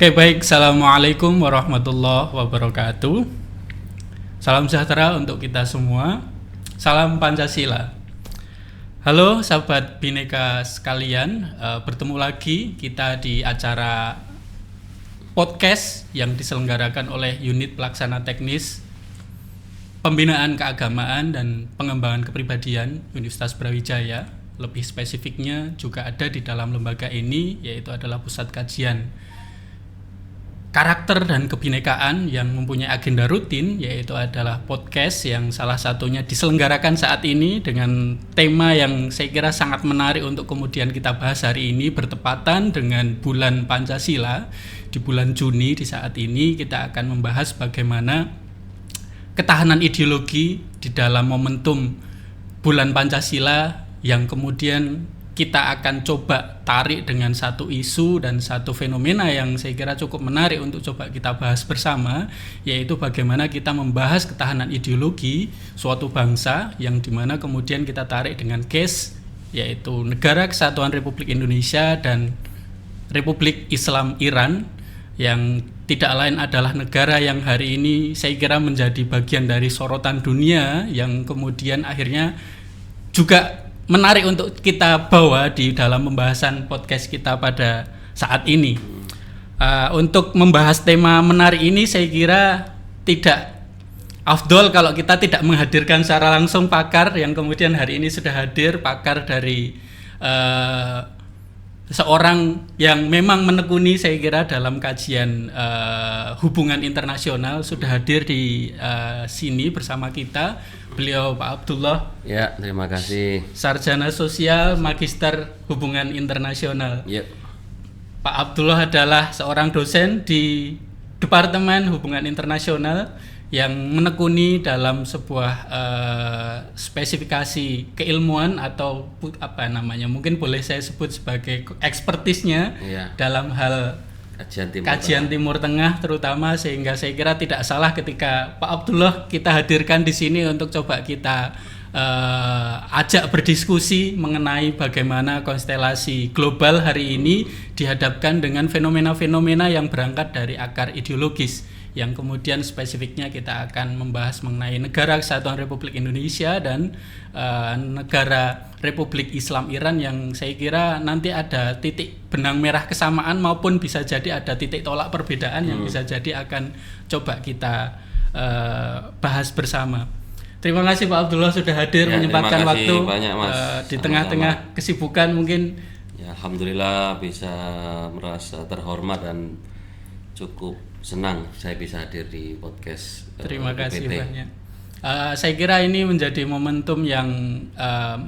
Oke, baik. Assalamualaikum warahmatullahi wabarakatuh. Salam sejahtera untuk kita semua. Salam Pancasila. Halo sahabat Bhinneka sekalian, bertemu lagi kita di acara podcast yang diselenggarakan oleh Unit Pelaksana Teknis Pembinaan Keagamaan dan Pengembangan Kepribadian Universitas Brawijaya. Lebih spesifiknya juga ada di dalam lembaga ini, yaitu adalah Pusat Kajian Karakter dan Kebinekaan yang mempunyai agenda rutin, yaitu adalah podcast yang salah satunya diselenggarakan saat ini dengan tema yang saya kira sangat menarik untuk kemudian kita bahas hari ini, bertepatan dengan bulan Pancasila. Di bulan Juni di saat ini kita akan membahas bagaimana ketahanan ideologi di dalam momentum bulan Pancasila yang kemudian kita akan coba tarik dengan satu isu dan satu fenomena yang saya kira cukup menarik untuk coba kita bahas bersama, yaitu bagaimana kita membahas ketahanan ideologi suatu bangsa yang dimana kemudian kita tarik dengan case yaitu Negara Kesatuan Republik Indonesia dan Republik Islam Iran, yang tidak lain adalah negara yang hari ini saya kira menjadi bagian dari sorotan dunia, yang kemudian akhirnya juga menarik untuk kita bawa di dalam pembahasan podcast kita pada saat ini. Untuk membahas tema menarik ini saya kira tidak afdol kalau kita tidak menghadirkan secara langsung pakar yang kemudian hari ini sudah hadir, pakar dari seorang yang memang menekuni saya kira dalam kajian hubungan internasional, sudah hadir di sini bersama kita. Beliau Pak Abdullah. Ya, terima kasih. Sarjana Sosial, Magister Hubungan Internasional. Ya. Pak Abdullah adalah seorang dosen di Departemen Hubungan Internasional yang menekuni dalam sebuah spesifikasi keilmuan atau mungkin boleh saya sebut sebagai ekspertisnya dalam hal kajian Timur Tengah terutama, sehingga saya kira tidak salah ketika Pak Abdullah kita hadirkan di sini untuk coba kita ajak berdiskusi mengenai bagaimana konstelasi global hari ini dihadapkan dengan fenomena-fenomena yang berangkat dari akar ideologis, yang kemudian spesifiknya kita akan membahas mengenai Negara Kesatuan Republik Indonesia dan Negara Republik Islam Iran, yang saya kira nanti ada titik benang merah kesamaan maupun bisa jadi ada titik tolak perbedaan yang bisa jadi akan coba kita bahas bersama. Terima kasih Pak Abdullah sudah hadir, menyempatkan waktu banyak, Mas. Di tengah-tengah kesibukan mungkin. Ya, alhamdulillah bisa merasa terhormat dan cukup senang saya bisa hadir di podcast. Terima kasih banyak. Saya kira ini menjadi momentum yang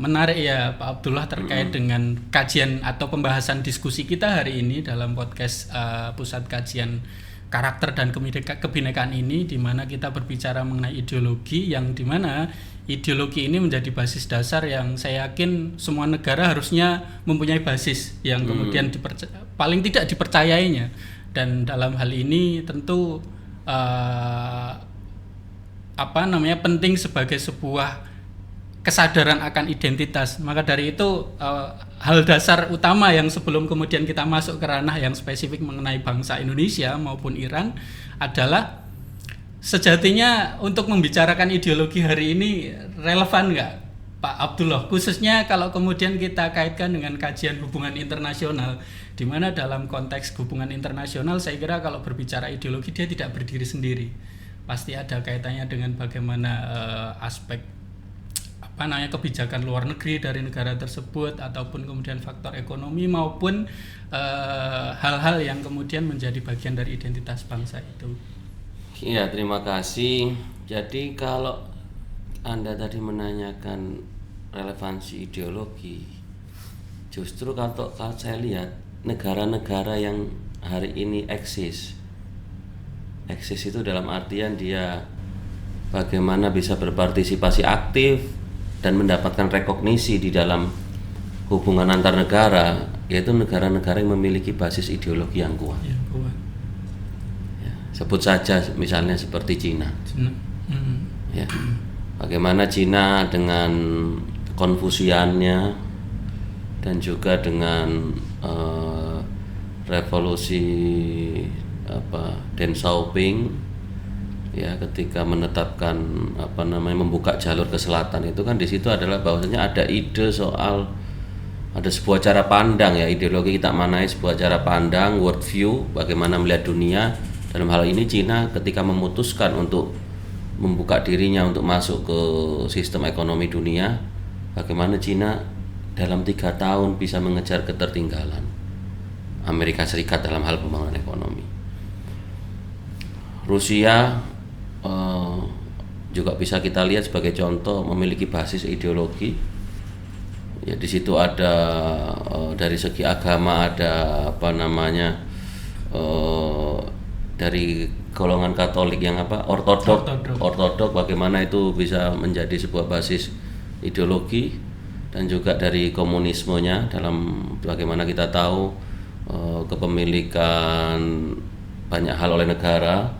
menarik ya Pak Abdullah terkait dengan kajian atau pembahasan diskusi kita hari ini dalam podcast Pusat Kajian Karakter dan Kebinekaan ini, di mana kita berbicara mengenai ideologi, yang di mana ideologi ini menjadi basis dasar yang saya yakin semua negara harusnya mempunyai basis yang kemudian paling tidak dipercayainya. Dan dalam hal ini tentu penting sebagai sebuah kesadaran akan identitas. Maka dari itu hal dasar utama yang sebelum kemudian kita masuk ke ranah yang spesifik mengenai bangsa Indonesia maupun Iran adalah sejatinya untuk membicarakan ideologi hari ini relevan nggak Pak Abdullah, khususnya kalau kemudian kita kaitkan dengan kajian hubungan internasional, di mana dalam konteks hubungan internasional saya kira kalau berbicara ideologi dia tidak berdiri sendiri, pasti ada kaitannya dengan bagaimana aspek kebijakan luar negeri dari negara tersebut, ataupun kemudian faktor ekonomi maupun hal-hal yang kemudian menjadi bagian dari identitas bangsa itu. Iya, terima kasih. Jadi kalau Anda tadi menanyakan relevansi ideologi, justru kalau saya lihat negara-negara yang hari ini eksis itu dalam artian dia bagaimana bisa berpartisipasi aktif dan mendapatkan rekognisi di dalam hubungan antar negara, yaitu negara-negara yang memiliki basis ideologi yang kuat. Ya, sebut saja misalnya seperti Cina. Ya, bagaimana Cina dengan Konfusiannya dan juga dengan revolusi Deng Xiaoping ya, ketika menetapkan membuka jalur ke selatan itu kan di situ adalah bahwasanya ada ide soal ada sebuah cara pandang ya, ideologi kita manai sebuah cara pandang, world view, bagaimana melihat dunia. Dalam hal ini Cina ketika memutuskan untuk membuka dirinya untuk masuk ke sistem ekonomi dunia, bagaimana Cina dalam 3 tahun bisa mengejar ketertinggalan Amerika Serikat dalam hal pembangunan ekonomi. Rusia juga bisa kita lihat sebagai contoh memiliki basis ideologi. Ya di situ ada dari segi agama ada dari golongan Katolik yang ortodok, bagaimana itu bisa menjadi sebuah basis ideologi, dan juga dari komunismenya dalam bagaimana kita tahu kepemilikan banyak hal oleh negara,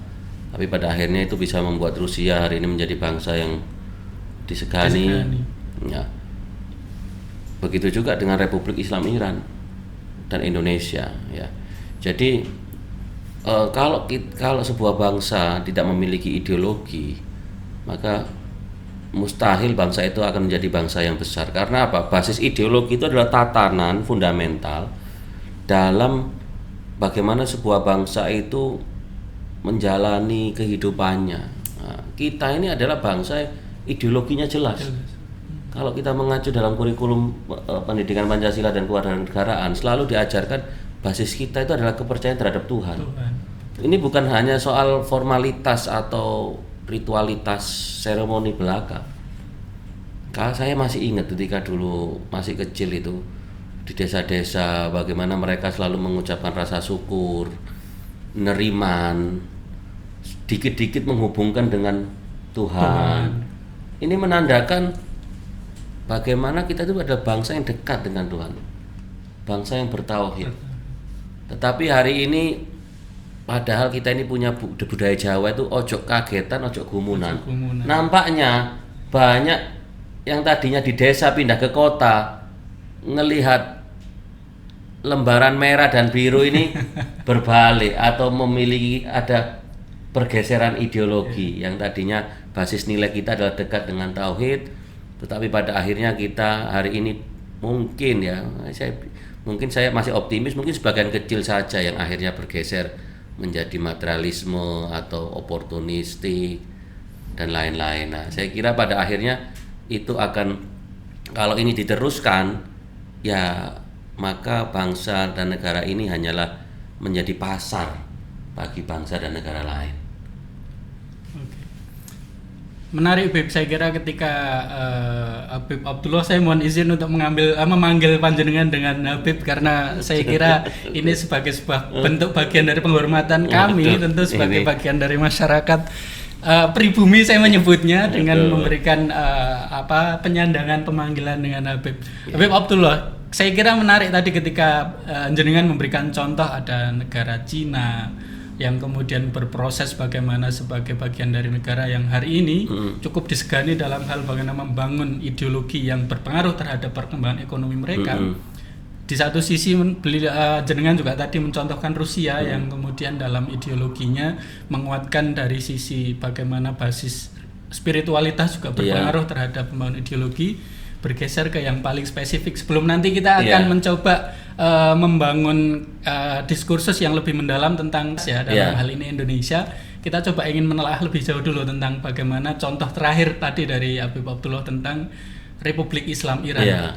tapi pada akhirnya itu bisa membuat Rusia hari ini menjadi bangsa yang disegani. Ya. Begitu juga dengan Republik Islam Iran dan Indonesia ya. Jadi kalau sebuah bangsa tidak memiliki ideologi, maka mustahil bangsa itu akan menjadi bangsa yang besar. Karena apa? Basis ideologi itu adalah tatanan fundamental dalam bagaimana sebuah bangsa itu menjalani kehidupannya. Nah, kita ini adalah bangsa ideologinya jelas. Kalau kita mengacu dalam kurikulum pendidikan Pancasila dan kewarganegaraan, selalu diajarkan basis kita itu adalah kepercayaan terhadap Tuhan. Ini bukan hanya soal formalitas atau ritualitas seremoni belaka. Kalau saya masih ingat ketika dulu masih kecil itu di desa-desa bagaimana mereka selalu mengucapkan rasa syukur, neriman, dikit-dikit menghubungkan dengan Tuhan. Ini menandakan bagaimana kita itu adalah bangsa yang dekat dengan Tuhan, bangsa yang bertauhid. Tetapi hari ini, padahal kita ini punya budaya Jawa itu ojo kagetan, ojo gumunan. Nampaknya banyak yang tadinya di desa pindah ke kota, ngelihat lembaran merah dan biru ini berbalik atau memiliki ada pergeseran ideologi yang tadinya basis nilai kita adalah dekat dengan tauhid. Tetapi pada akhirnya kita hari ini mungkin ya, saya masih optimis, mungkin sebagian kecil saja yang akhirnya bergeser menjadi materialisme atau oportunistik dan lain-lain. Nah, saya kira pada akhirnya itu akan, kalau ini diteruskan, ya maka bangsa dan negara ini hanyalah menjadi pasar bagi bangsa dan negara lain. Menarik Beb, saya kira ketika Habib Abdullah, saya mohon izin untuk memanggil panjenengan dengan Habib karena saya kira ini sebagai sebuah bentuk bagian dari penghormatan kami, tentu sebagai bagian dari masyarakat pribumi saya menyebutnya dengan memberikan penyandangan pemanggilan dengan Habib. Habib Abdullah, saya kira menarik tadi ketika jenengan memberikan contoh ada negara Cina yang kemudian berproses bagaimana sebagai bagian dari negara yang hari ini cukup disegani dalam hal bagaimana membangun ideologi yang berpengaruh terhadap perkembangan ekonomi mereka. Di satu sisi jenengan juga tadi mencontohkan Rusia yang kemudian dalam ideologinya menguatkan dari sisi bagaimana basis spiritualitas juga berpengaruh terhadap pembangunan ideologi, bergeser ke yang paling spesifik. Sebelum nanti kita akan mencoba membangun diskursus yang lebih mendalam tentang dalam hal ini Indonesia, kita coba ingin menelaah lebih jauh dulu tentang bagaimana contoh terakhir tadi dari Habib Abdullah tentang Republik Islam Iran.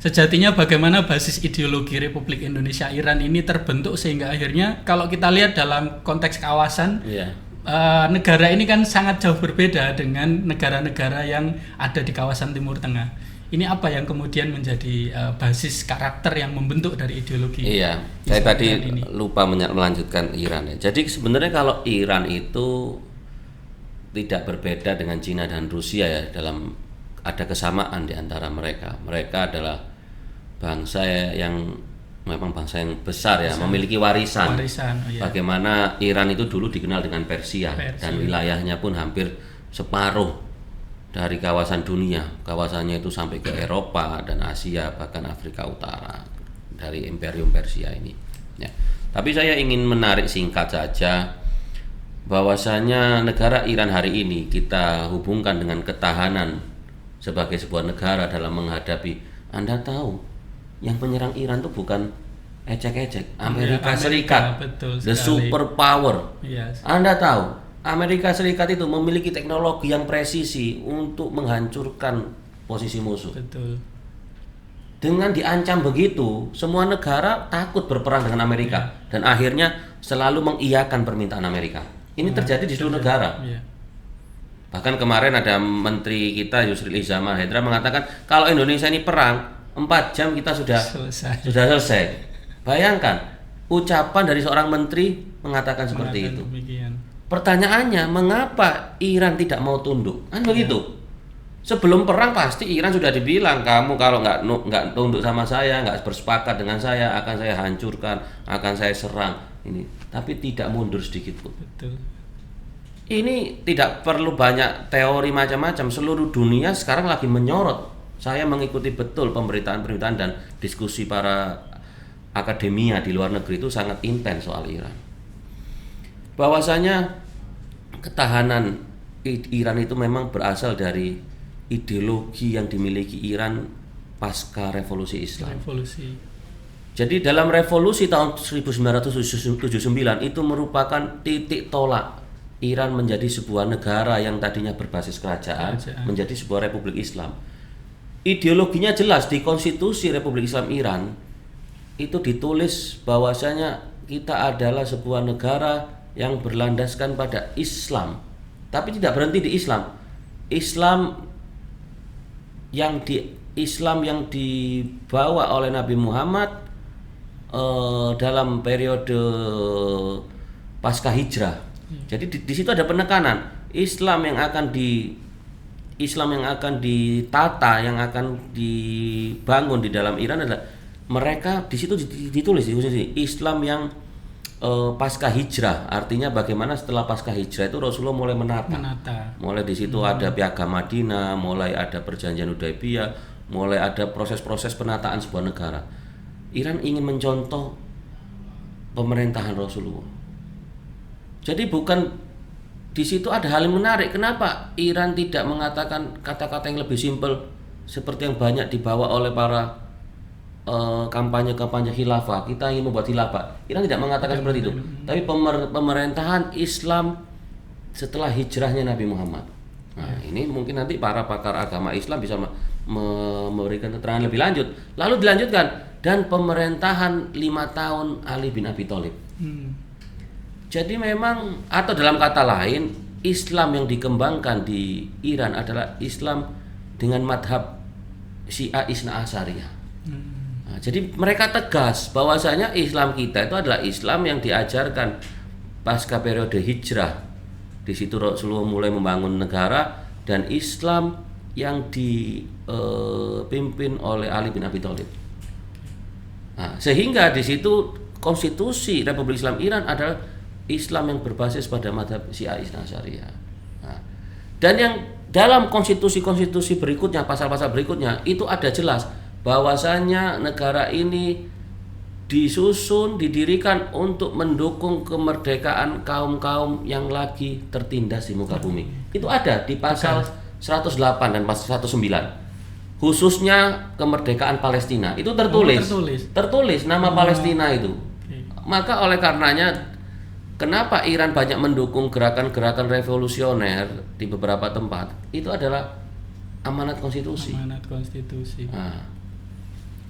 Sejatinya bagaimana basis ideologi Republik Indonesia Iran ini terbentuk sehingga akhirnya kalau kita lihat dalam konteks kawasan, negara ini kan sangat jauh berbeda dengan negara-negara yang ada di kawasan Timur Tengah. Ini apa yang kemudian menjadi basis karakter yang membentuk dari ideologi? Iya, saya tadi lupa melanjutkan Iran ya. Jadi sebenarnya kalau Iran itu tidak berbeda dengan Cina dan Rusia ya, dalam ada kesamaan di antara mereka. Mereka adalah bangsa yang memang bangsa yang besar ya, memiliki warisan. Bagaimana Iran itu dulu dikenal dengan Persia. Dan wilayahnya pun hampir separuh dari kawasan dunia. Kawasannya itu sampai ke Eropa dan Asia, bahkan Afrika Utara dari Imperium Persia ini. Ya. Tapi saya ingin menarik singkat saja bahwasanya negara Iran hari ini kita hubungkan dengan ketahanan sebagai sebuah negara dalam menghadapi, Anda tahu yang menyerang Iran itu bukan ecek-ecek, Amerika Serikat, betul the sekali. superpower. Yes. Anda tahu Amerika Serikat itu memiliki teknologi yang presisi untuk menghancurkan posisi musuh. Betul. Dengan diancam begitu, semua negara takut berperang dengan Amerika dan akhirnya selalu mengiyakan permintaan Amerika. Ini terjadi di seluruh negara. Iya. Bahkan kemarin ada menteri kita Yusril Iza Mahendra mengatakan kalau Indonesia ini perang 4 jam kita sudah selesai. Bayangkan ucapan dari seorang menteri mengatakan seperti itu. Demikian. Pertanyaannya, mengapa Iran tidak mau tunduk? Kan begitu. Sebelum perang pasti Iran sudah dibilang, kamu kalau nggak tunduk sama saya, nggak bersepakat dengan saya, akan saya hancurkan, akan saya serang. Ini, tapi tidak mundur sedikit pun. Betul. Ini tidak perlu banyak teori macam-macam. Seluruh dunia sekarang lagi menyorot. Saya mengikuti betul pemberitaan-pemberitaan dan diskusi para akademia di luar negeri itu sangat intens soal Iran. Bahwasanya ketahanan Iran itu memang berasal dari ideologi yang dimiliki Iran pasca revolusi Islam. Jadi dalam revolusi tahun 1979 itu merupakan titik tolak Iran menjadi sebuah negara yang tadinya berbasis kerajaan menjadi sebuah republik Islam. Ideologinya jelas di konstitusi Republik Islam Iran itu ditulis bahwasanya kita adalah sebuah negara yang berlandaskan pada Islam, tapi tidak berhenti di Islam. Islam yang dibawa oleh Nabi Muhammad dalam periode pasca hijrah. Jadi di situ ada penekanan Islam yang akan ditata, yang akan dibangun di dalam Iran adalah mereka di situ ditulis Islam yang pasca hijrah, artinya bagaimana setelah pasca hijrah itu Rasulullah mulai menata. Mulai di situ ada Piagam Madinah, mulai ada Perjanjian Hudaibiyah, mulai ada proses-proses penataan sebuah negara. Iran ingin mencontoh pemerintahan Rasulullah. Jadi bukan di situ ada hal yang menarik. Kenapa Iran tidak mengatakan kata-kata yang lebih simpel seperti yang banyak dibawa oleh para kampanye-kampanye khilafah, kita ingin membuat khilafah. Iran tidak mengatakan seperti itu. Tapi pemerintahan Islam setelah hijrahnya Nabi Muhammad. Nah, ini mungkin nanti para pakar agama Islam bisa memberikan keterangan lebih lanjut. Lalu dilanjutkan dan pemerintahan 5 tahun Ali bin Abi Thalib. Jadi memang, atau dalam kata lain, Islam yang dikembangkan di Iran adalah Islam dengan madhab Syiah Isna Asyariyah. Nah, jadi mereka tegas bahwasanya Islam kita itu adalah Islam yang diajarkan pasca periode hijrah. Di situ Rasulullah mulai membangun negara, dan Islam yang dipimpin oleh Ali bin Abi Thalib. Nah, sehingga di situ konstitusi Republik Islam Iran adalah Islam yang berbasis pada madhab Syiah Isna Asyariyah. Nah, dan yang dalam konstitusi-konstitusi berikutnya, pasal-pasal berikutnya itu ada jelas bahwasanya negara ini didirikan untuk mendukung kemerdekaan kaum-kaum yang lagi tertindas di muka bumi. Itu ada di pasal 108 dan pasal 109. Khususnya kemerdekaan Palestina. Itu tertulis nama Palestina itu. Maka oleh karenanya kenapa Iran banyak mendukung gerakan-gerakan revolusioner di beberapa tempat? Itu adalah amanat konstitusi. Nah,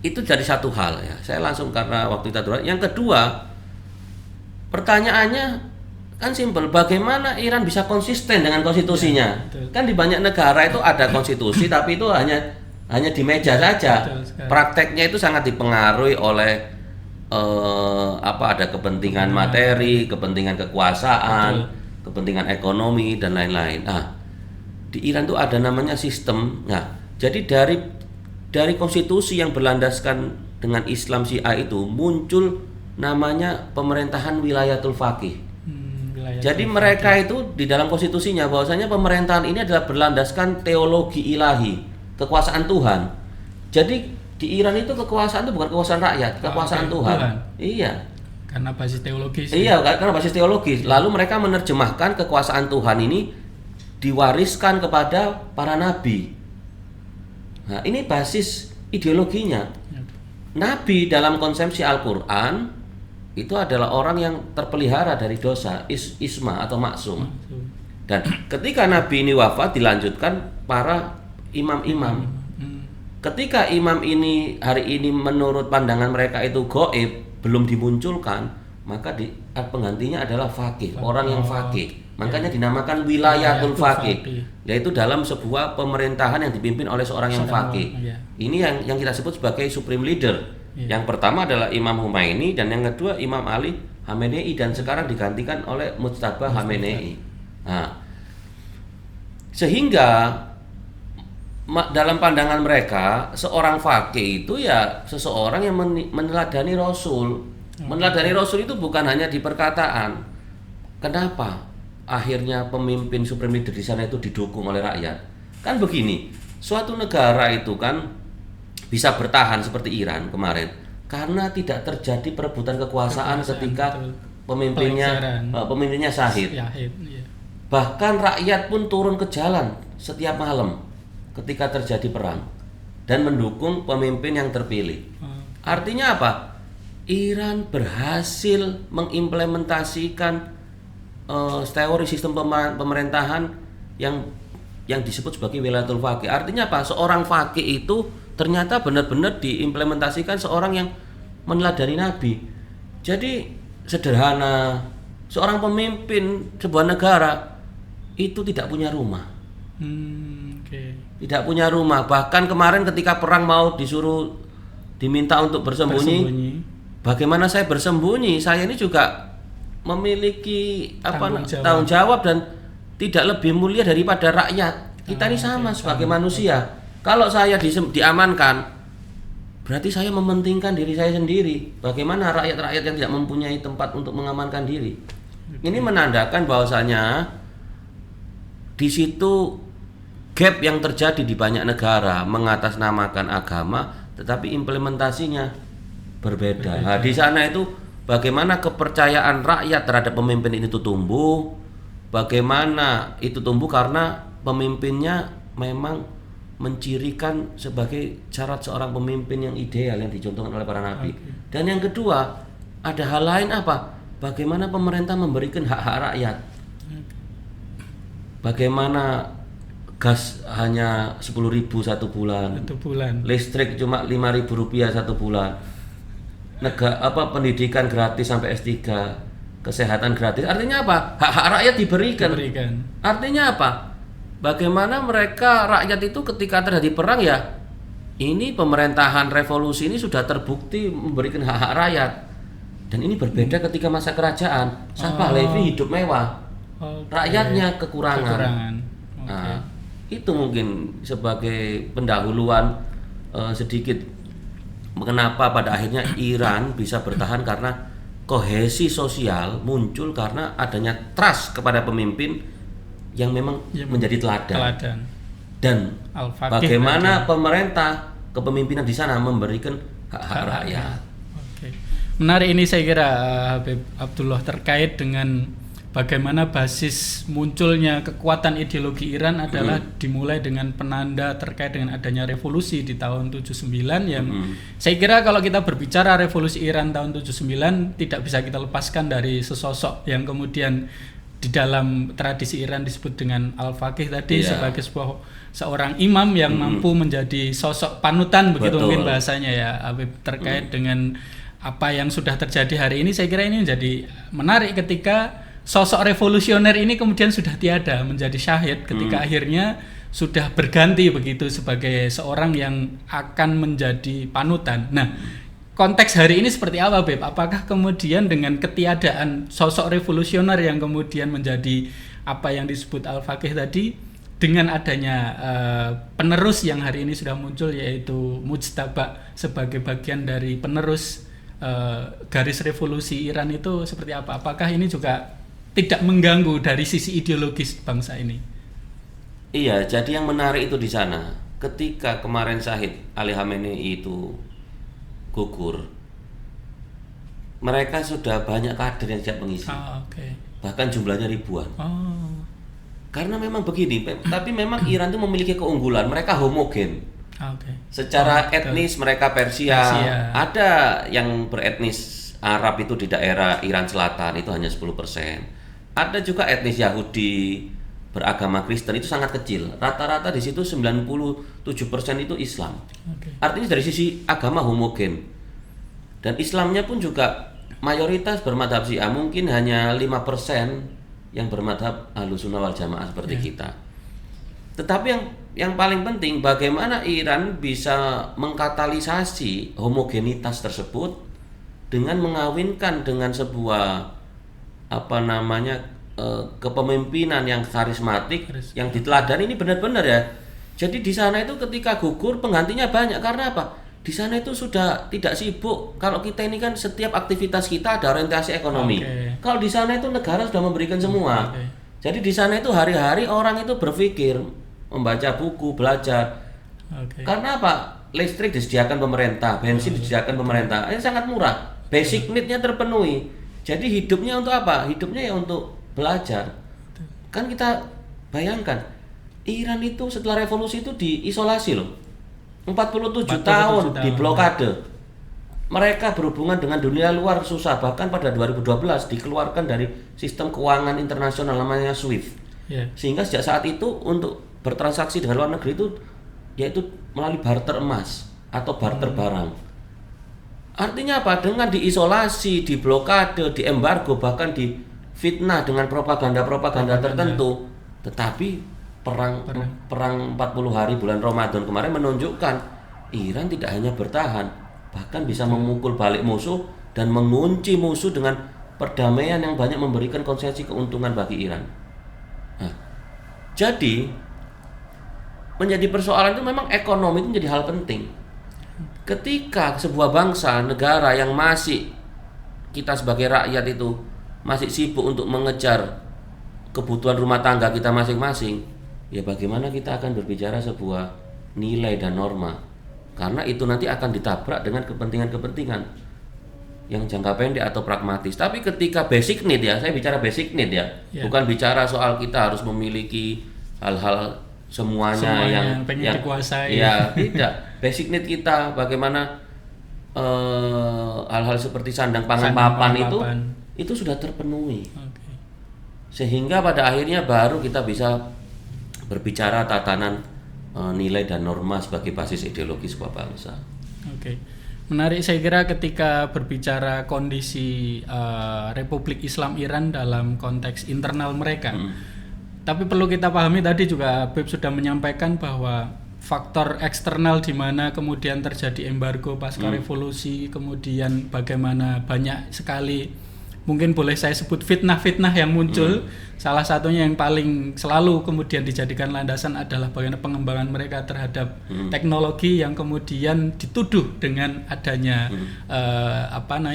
itu jadi satu hal ya. Saya langsung karena waktu kita durasi. Yang kedua, pertanyaannya kan simpel, bagaimana Iran bisa konsisten dengan konstitusinya? Kan di banyak negara itu ada konstitusi tapi itu hanya di meja saja. Prakteknya itu sangat dipengaruhi oleh ada kepentingan materi, kepentingan kekuasaan, kepentingan ekonomi dan lain-lain. Nah, di Iran itu ada namanya sistem. Nah, jadi dari konstitusi yang berlandaskan dengan Islam Syiah itu muncul namanya pemerintahan wilayatul faqih. Jadi mereka itu di dalam konstitusinya bahwasanya pemerintahan ini adalah berlandaskan teologi ilahi, kekuasaan Tuhan. Jadi di Iran itu kekuasaan itu bukan kekuasaan rakyat, kekuasaan Tuhan. Iya. Karena basis teologis. Iya, karena basis teologis. Lalu mereka menerjemahkan kekuasaan Tuhan ini diwariskan kepada para nabi. Nah, ini basis ideologinya. Nabi dalam konsepsi Al-Quran itu adalah orang yang terpelihara dari dosa, isma atau maksum. Dan ketika Nabi ini wafat, dilanjutkan para imam-imam. Ketika imam ini hari ini menurut pandangan mereka itu gaib, belum dimunculkan, maka penggantinya adalah faqih, orang yang faqih. Makanya dinamakan wilayatul faqih, yaitu dalam sebuah pemerintahan yang dipimpin oleh seorang yang faqih. Ini yang kita sebut sebagai supreme leader. Yang pertama adalah Imam Khomeini dan yang kedua Imam Ali Khamenei dan sekarang digantikan oleh Mujtaba Khamenei. Nah, sehingga dalam pandangan mereka seorang faqih itu ya seseorang yang meneladani Rasul. Meneladani Rasul itu bukan hanya di perkataan. Kenapa akhirnya pemimpin supreme leader di sana itu didukung oleh rakyat? Kan begini, suatu negara itu kan bisa bertahan seperti Iran kemarin karena tidak terjadi perebutan kekuasaan ketika pemimpinnya syahid. Bahkan rakyat pun turun ke jalan setiap malam ketika terjadi perang dan mendukung pemimpin yang terpilih. Artinya apa? Iran berhasil mengimplementasikan teori sistem pemerintahan yang disebut sebagai wilayatul faqih. Artinya apa? Seorang faqih itu ternyata benar-benar diimplementasikan seorang yang meneladani Nabi. Jadi sederhana, seorang pemimpin sebuah negara itu tidak punya rumah. Tidak punya rumah. Bahkan kemarin ketika perang mau diminta untuk bersembunyi. Bagaimana saya bersembunyi? Saya ini juga memiliki tanggung jawab dan tidak lebih mulia daripada rakyat. Kita ini sama sebagai manusia. Kalau saya diamankan, berarti saya mementingkan diri saya sendiri. Bagaimana rakyat-rakyat yang tidak mempunyai tempat untuk mengamankan diri? Ini menandakan bahwasanya di situ gap yang terjadi di banyak negara mengatasnamakan agama, tetapi implementasinya berbeda. Nah, di sana itu bagaimana kepercayaan rakyat terhadap pemimpin itu tumbuh? Bagaimana itu tumbuh karena pemimpinnya memang mencirikan sebagai syarat seorang pemimpin yang ideal yang dicontohkan oleh para nabi. Dan yang kedua, ada hal lain apa? Bagaimana pemerintah memberikan hak-hak rakyat? Bagaimana gas hanya 10.000 satu bulan, listrik cuma 5.000 rupiah satu bulan, pendidikan gratis sampai S3, kesehatan gratis. Artinya apa? Hak-hak rakyat diberikan. Artinya apa? Bagaimana mereka rakyat itu ketika terjadi perang ya, ini pemerintahan revolusi ini sudah terbukti memberikan hak-hak rakyat. Dan ini berbeda ketika masa kerajaan. Shah Pahlavi hidup mewah, rakyatnya kekurangan. Nah, itu mungkin sebagai pendahuluan sedikit kenapa pada akhirnya Iran bisa bertahan, karena kohesi sosial muncul karena adanya trust kepada pemimpin yang memang menjadi teladan. Dan bagaimana pemerintah kepemimpinan di sana memberikan hak-hak rakyat. Menarik ini saya kira Habib Abdullah terkait dengan bagaimana basis munculnya kekuatan ideologi Iran adalah dimulai dengan penanda terkait dengan adanya revolusi di tahun 79 yang saya kira kalau kita berbicara revolusi Iran tahun 79 tidak bisa kita lepaskan dari sesosok yang kemudian di dalam tradisi Iran disebut dengan al-faqih tadi sebagai seorang imam yang mampu menjadi sosok panutan begitu. Betul. Mungkin bahasanya ya Habib terkait dengan apa yang sudah terjadi hari ini. Saya kira ini menjadi menarik ketika sosok revolusioner ini kemudian sudah tiada, menjadi syahid ketika akhirnya sudah berganti begitu sebagai seorang yang akan menjadi panutan. Nah, konteks hari ini seperti apa, Beb? Apakah kemudian dengan ketiadaan sosok revolusioner yang kemudian menjadi apa yang disebut al-faqih tadi, dengan adanya penerus yang hari ini sudah muncul yaitu Mujtaba sebagai bagian dari penerus garis revolusi Iran itu seperti apa? Apakah ini juga tidak mengganggu dari sisi ideologis bangsa ini? Iya, jadi yang menarik itu di sana. Ketika kemarin Syahid Ali Khamenei itu gugur, mereka sudah banyak kader yang siap mengisi. Oke. Bahkan jumlahnya ribuan. Oh. Karena memang begini, tapi memang Iran itu memiliki keunggulan, mereka homogen. Oke. Secara etnis mereka Persia. Ada yang beretnis Arab itu di daerah Iran Selatan itu hanya 10%. Ada juga etnis Yahudi beragama Kristen itu sangat kecil. Rata-rata di situ 97% itu Islam. Artinya dari sisi agama homogen. Dan Islamnya pun juga mayoritas bermadhab Syiah, mungkin hanya 5% yang bermadhab Ahlussunnah wal Jamaah seperti kita. Tetapi yang paling penting bagaimana Iran bisa mengkatalisasi homogenitas tersebut dengan mengawinkan dengan sebuah kepemimpinan yang karismatik yang diteladani. Ini benar-benar ya. Jadi di sana itu ketika gugur penggantinya banyak. Karena apa? Di sana itu sudah tidak sibuk. Kalau kita ini kan setiap aktivitas kita ada orientasi ekonomi. Kalau di sana itu negara sudah memberikan semua. Jadi di sana itu hari-hari orang itu berpikir, membaca buku, belajar. Karena apa? Listrik disediakan pemerintah, bensin disediakan pemerintah. Ini sangat murah. Basic need-nya terpenuhi. Jadi hidupnya untuk apa? Hidupnya ya untuk belajar. Kan kita bayangkan Iran itu setelah revolusi itu diisolasi loh. 47 tahun di blokade. Mereka berhubungan dengan dunia luar susah. Bahkan pada 2012 dikeluarkan dari sistem keuangan internasional namanya SWIFT. Sehingga sejak saat itu untuk bertransaksi dengan luar negeri itu yaitu melalui barter emas atau barter barang. Artinya apa? Dengan diisolasi, diblokade, diembargo, bahkan difitnah dengan propaganda tertentu. Tetapi perang 40 hari bulan Ramadan kemarin menunjukkan Iran tidak hanya bertahan, bahkan bisa memukul balik musuh dan mengunci musuh dengan perdamaian yang banyak memberikan konsesi keuntungan bagi Iran. Nah, jadi menjadi persoalan itu memang ekonomi itu menjadi hal penting. Ketika sebuah bangsa, negara yang masih kita sebagai rakyat itu masih sibuk untuk mengejar kebutuhan rumah tangga kita masing-masing, ya bagaimana kita akan berbicara sebuah nilai dan norma? Karena itu nanti akan ditabrak dengan kepentingan-kepentingan yang jangka pendek atau pragmatis. Tapi ketika basic need ya, saya bicara basic need ya, bukan bicara soal kita harus memiliki hal-hal semuanya yang pengen dikuasai. Ya, tidak. Basic need kita bagaimana hal-hal seperti sandang pangan papan itu sudah terpenuhi. Sehingga pada akhirnya baru kita bisa berbicara tatanan nilai dan norma sebagai basis ideologi sebuah bangsa. Menarik saya kira ketika berbicara kondisi Republik Islam Iran dalam konteks internal mereka. Tapi perlu kita pahami tadi juga Habib sudah menyampaikan bahwa faktor eksternal di mana kemudian terjadi embargo pasca revolusi, kemudian bagaimana banyak sekali mungkin boleh saya sebut fitnah-fitnah yang muncul. Salah satunya yang paling selalu kemudian dijadikan landasan adalah bagaimana pengembangan mereka terhadap teknologi yang kemudian dituduh dengan adanya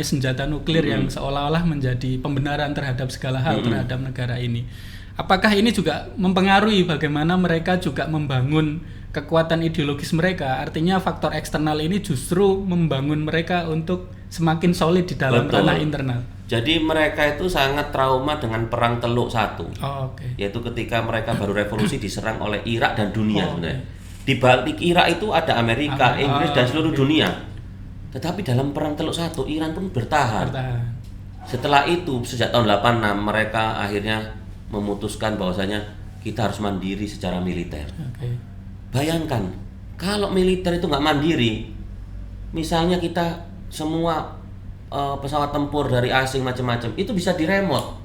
senjata nuklir yang seolah-olah menjadi pembenaran terhadap segala hal terhadap negara ini. Apakah ini juga mempengaruhi bagaimana mereka juga membangun kekuatan ideologis mereka? Artinya faktor eksternal ini justru membangun mereka untuk semakin solid di dalam ranah internal. Jadi mereka itu sangat trauma dengan perang Teluk I, yaitu ketika mereka baru revolusi diserang oleh Irak dan dunia sebenarnya. Di balik Irak itu ada Amerika, Inggris dan seluruh dunia. Tetapi dalam perang Teluk I Iran pun bertahan. Setelah itu sejak tahun 86 mereka akhirnya memutuskan bahwasanya kita harus mandiri secara militer. Bayangkan kalau militer itu nggak mandiri, misalnya kita semua pesawat tempur dari asing macam-macam itu bisa diremote.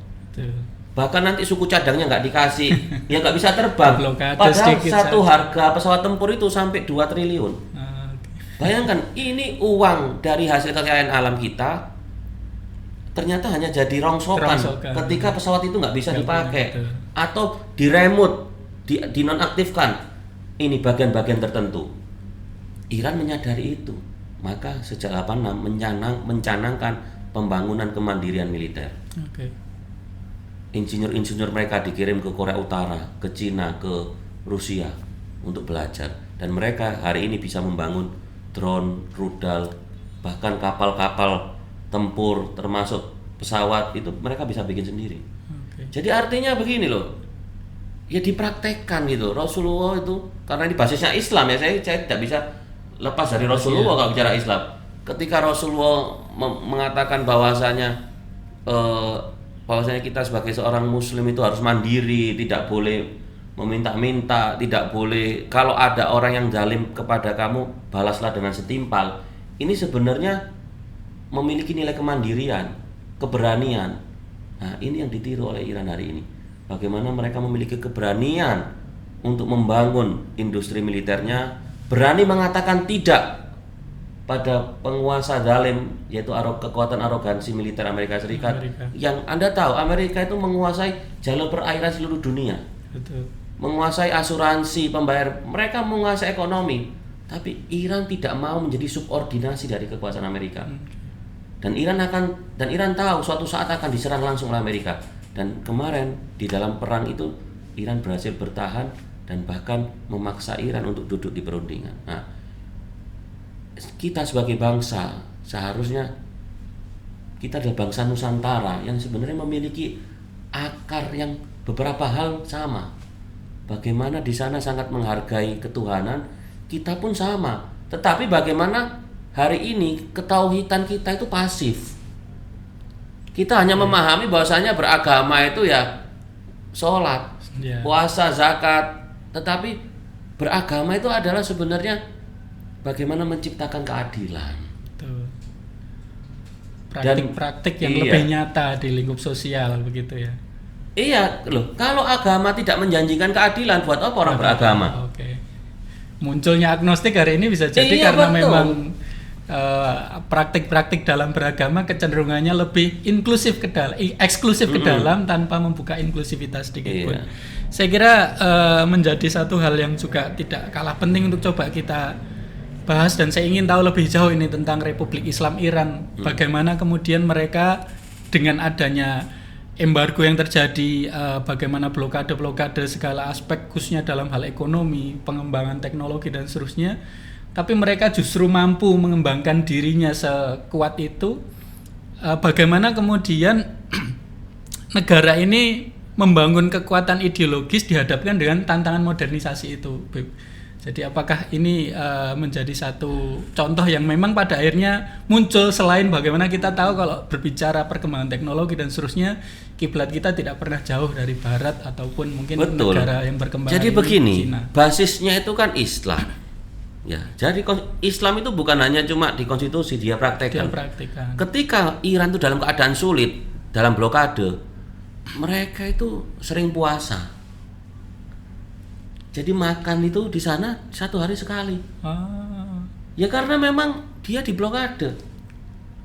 Bahkan nanti suku cadangnya nggak dikasih, ya nggak bisa terbang. Padahal satu harga pesawat tempur itu sampai 2 triliun. Bayangkan ini uang dari hasil kekayaan alam kita ternyata hanya jadi rongsokan ketika pesawat itu nggak bisa dipakai atau diremote, dinonaktifkan. Ini bagian-bagian tertentu. Iran menyadari itu, maka sejak 86 mencanangkan pembangunan kemandirian militer. Insinyur-insinyur mereka dikirim ke Korea Utara, ke Cina, ke Rusia untuk belajar, dan mereka hari ini bisa membangun drone, rudal, bahkan kapal-kapal tempur, termasuk pesawat itu mereka bisa bikin sendiri. Jadi artinya begini loh, ya dipraktekkan gitu. Rasulullah itu karena ini basisnya Islam ya, saya tidak bisa lepas dari Rasulullah kalau bicara Islam. Ketika Rasulullah mengatakan bahwasanya kita sebagai seorang Muslim itu harus mandiri, tidak boleh meminta-minta, tidak boleh kalau ada orang yang zalim kepada kamu balaslah dengan setimpal. Ini sebenarnya memiliki nilai kemandirian, keberanian. Nah, ini yang ditiru oleh Iran hari ini. Bagaimana mereka memiliki keberanian untuk membangun industri militernya, berani mengatakan tidak pada penguasa zalim, yaitu kekuatan arogansi militer Amerika Serikat. Yang Anda tahu, Amerika itu menguasai jalur perairan seluruh dunia. Betul. Menguasai asuransi, pembayar, mereka menguasai ekonomi. Tapi Iran tidak mau menjadi subordinasi dari kekuasaan Amerika. Dan Iran tahu suatu saat akan diserang langsung oleh Amerika. Dan kemarin di dalam perang itu Iran berhasil bertahan dan bahkan memaksa Iran untuk duduk di perundingan. Nah, kita sebagai bangsa seharusnya kita adalah bangsa Nusantara yang sebenarnya memiliki akar yang beberapa hal sama. Bagaimana di sana sangat menghargai ketuhanan, kita pun sama. Tetapi bagaimana hari ini ketauhidan kita itu pasif. Kita hanya memahami bahwasanya beragama itu ya sholat, puasa, zakat. Tetapi beragama itu adalah sebenarnya bagaimana menciptakan keadilan. Praktik-praktik yang lebih nyata di lingkup sosial begitu ya. Iya loh, kalau agama tidak menjanjikan keadilan, buat apa orang beragama? Oke. Munculnya agnostik hari ini bisa jadi karena betul. Memang praktik-praktik dalam beragama kecenderungannya lebih inklusif eksklusif ke dalam tanpa membuka inklusivitas sedikit pun. Saya kira menjadi satu hal yang juga tidak kalah penting untuk coba kita bahas, dan saya ingin tahu lebih jauh ini tentang Republik Islam Iran. Bagaimana kemudian mereka dengan adanya embargo yang terjadi, bagaimana blokade segala aspek khususnya dalam hal ekonomi, pengembangan teknologi dan seterusnya, tapi mereka justru mampu mengembangkan dirinya sekuat itu. Bagaimana kemudian negara ini membangun kekuatan ideologis dihadapkan dengan tantangan modernisasi itu, Beb. Jadi apakah ini menjadi satu contoh yang memang pada akhirnya muncul, selain bagaimana kita tahu kalau berbicara perkembangan teknologi dan seterusnya, kiblat kita tidak pernah jauh dari Barat ataupun mungkin negara yang berkembang. Jadi begini, China. Basisnya itu kan Islam. Ya, jadi Islam itu bukan hanya cuma di konstitusi dia praktekkan. Ketika Iran itu dalam keadaan sulit, dalam blokade, mereka itu sering puasa. Jadi makan itu di sana 1 hari sekali. Ya karena memang dia di blokade.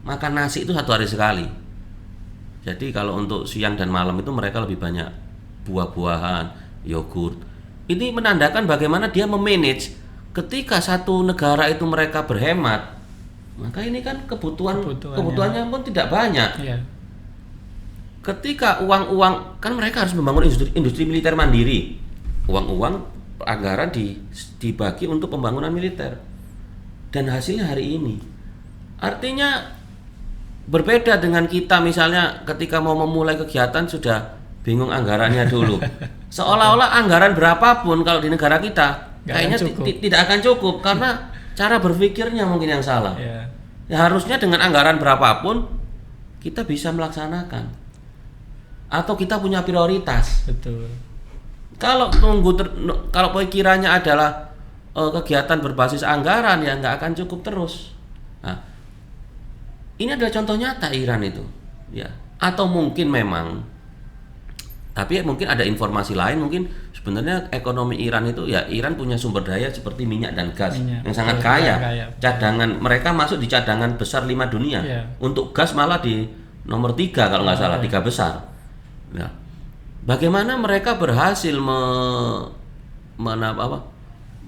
Makan nasi itu 1 hari sekali. Jadi kalau untuk siang dan malam itu mereka lebih banyak buah-buahan, yogurt. Ini menandakan bagaimana dia memanage. Ketika satu negara itu mereka berhemat, maka ini kan kebutuhannya pun tidak banyak. Iya. Ketika uang kan mereka harus membangun industri militer mandiri. Uang anggaran dibagi untuk pembangunan militer. Dan hasilnya hari ini. Artinya berbeda dengan kita misalnya ketika mau memulai kegiatan sudah bingung anggarannya dulu. Seolah-olah anggaran berapapun kalau di negara kita kayaknya tidak akan cukup karena cara berpikirnya mungkin yang salah. Ya harusnya dengan anggaran berapapun kita bisa melaksanakan atau kita punya prioritas. Betul. Kalau pikirannya adalah kegiatan berbasis anggaran ya nggak akan cukup terus. Nah, ini adalah contoh nyata Iran itu, ya. Atau mungkin memang, tapi mungkin ada informasi lain, mungkin sebenarnya ekonomi Iran itu ya Iran punya sumber daya seperti minyak dan gas yang sangat kaya. Cadangan mereka masuk di cadangan besar 5 dunia. Untuk gas malah di nomor 3 kalau nggak salah, 3 besar. Nah, bagaimana mereka berhasil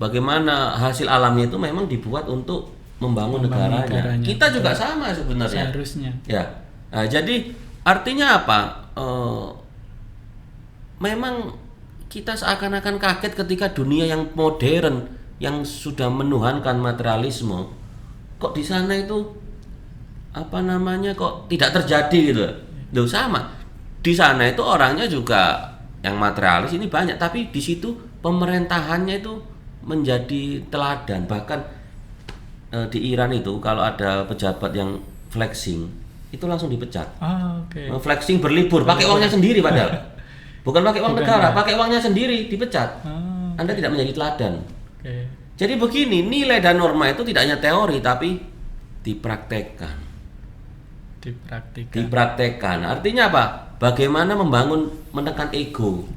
bagaimana hasil alamnya itu memang dibuat untuk membangun negaranya. Kita juga sama sebenarnya. Seharusnya. Ya. Nah, jadi artinya apa? Memang kita seakan-akan kaget ketika dunia yang modern yang sudah menuhankan materialisme, kok di sana itu kok tidak terjadi gitu. Loh sama. Di sana itu orangnya juga yang materialis ini banyak, tapi di situ pemerintahannya itu menjadi teladan. Bahkan di Iran itu kalau ada pejabat yang flexing itu langsung dipecat. Flexing berlibur pakai uangnya sendiri padahal. Bukan pakai uang negara, pakai uangnya sendiri dipecat. Anda tidak menjadi teladan. Jadi begini, nilai dan norma itu tidak hanya teori tapi dipraktekkan. Artinya apa? Bagaimana menekan ego.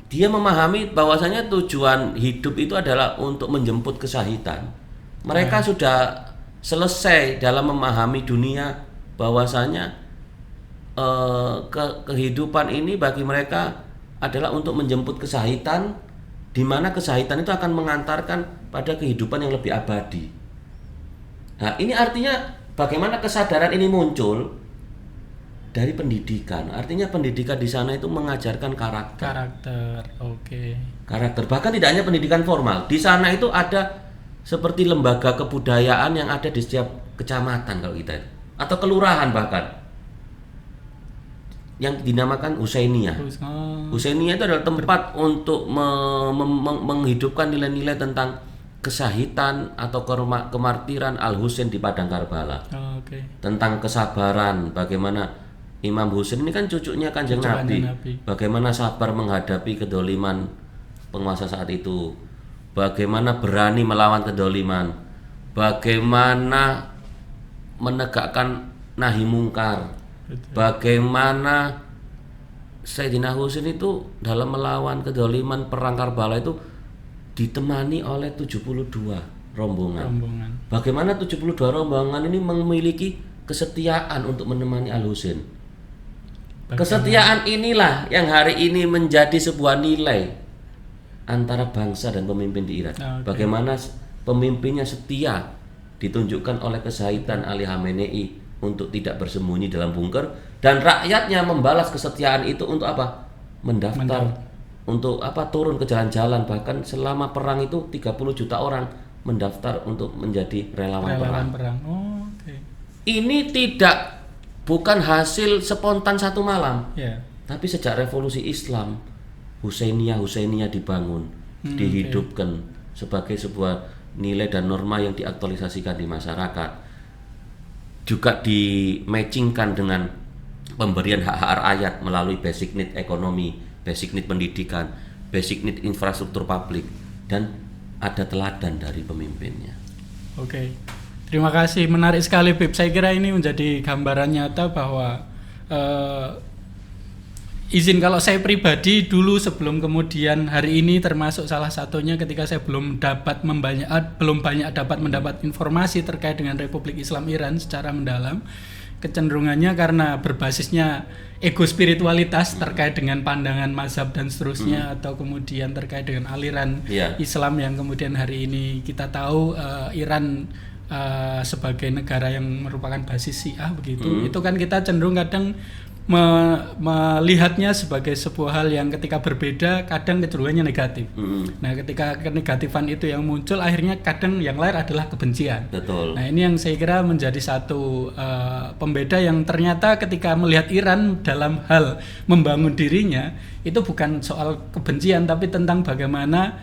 Dia memahami bahwasanya tujuan hidup itu adalah untuk menjemput kesahitan. Mereka sudah selesai dalam memahami dunia bahwasanya kehidupan ini bagi mereka adalah untuk menjemput kesahitan, di mana kesahitan itu akan mengantarkan pada kehidupan yang lebih abadi. Nah, ini artinya bagaimana kesadaran ini muncul dari pendidikan. Artinya pendidikan di sana itu mengajarkan karakter. Karakter. Bahkan tidak hanya pendidikan formal. Di sana itu ada seperti lembaga kebudayaan yang ada di setiap kecamatan kalau kita itu, atau kelurahan bahkan, yang dinamakan Husainiyah. Husainiyah itu adalah tempat untuk menghidupkan nilai-nilai tentang kesahitan atau kemartiran Al-Husain di padang Karbala. Tentang kesabaran, bagaimana Imam Husain ini kan cucunya Kanjeng Nabi. Bagaimana sabar menghadapi kedoliman penguasa saat itu. Bagaimana berani melawan kedoliman. Bagaimana menegakkan nahi mungkar. Bagaimana Sayyidina Husain itu dalam melawan kedoliman perang Karbala itu ditemani oleh 72 rombongan. Bagaimana 72 rombongan ini memiliki kesetiaan untuk menemani Al-Husain. Kesetiaan inilah yang hari ini menjadi sebuah nilai antara bangsa dan pemimpin di Iran. Bagaimana pemimpinnya setia ditunjukkan oleh kesahitan Ali Khamenei untuk tidak bersembunyi dalam bunker, dan rakyatnya membalas kesetiaan itu untuk apa? Mendaftar. Untuk turun ke jalan-jalan. Bahkan selama perang itu 30 juta orang mendaftar untuk menjadi relawan perang. Ini bukan hasil spontan satu malam. Tapi sejak revolusi Islam, Husainiyah dibangun, dihidupkan sebagai sebuah nilai dan norma yang diaktualisasikan di masyarakat. Juga di-matchingkan dengan pemberian hak-hak rakyat melalui basic need ekonomi, basic need pendidikan, basic need infrastruktur publik, dan ada teladan dari pemimpinnya. Terima kasih, menarik sekali Bib. Saya kira ini menjadi gambaran nyata bahwa izin kalau saya pribadi dulu sebelum kemudian hari ini, termasuk salah satunya ketika saya belum banyak dapat mendapat informasi terkait dengan Republik Islam Iran secara mendalam, kecenderungannya karena berbasisnya ego spiritualitas terkait dengan pandangan mazhab dan seterusnya, atau kemudian terkait dengan aliran Islam yang kemudian hari ini kita tahu Iran sebagai negara yang merupakan basis Syiah begitu. Itu kan kita cenderung kadang melihatnya sebagai sebuah hal yang ketika berbeda kadang kecenderungannya negatif. Nah, ketika kenegatifan itu yang muncul, akhirnya kadang yang lahir adalah kebencian. Nah, ini yang saya kira menjadi satu pembeda yang ternyata ketika melihat Iran dalam hal membangun dirinya itu bukan soal kebencian, tapi tentang bagaimana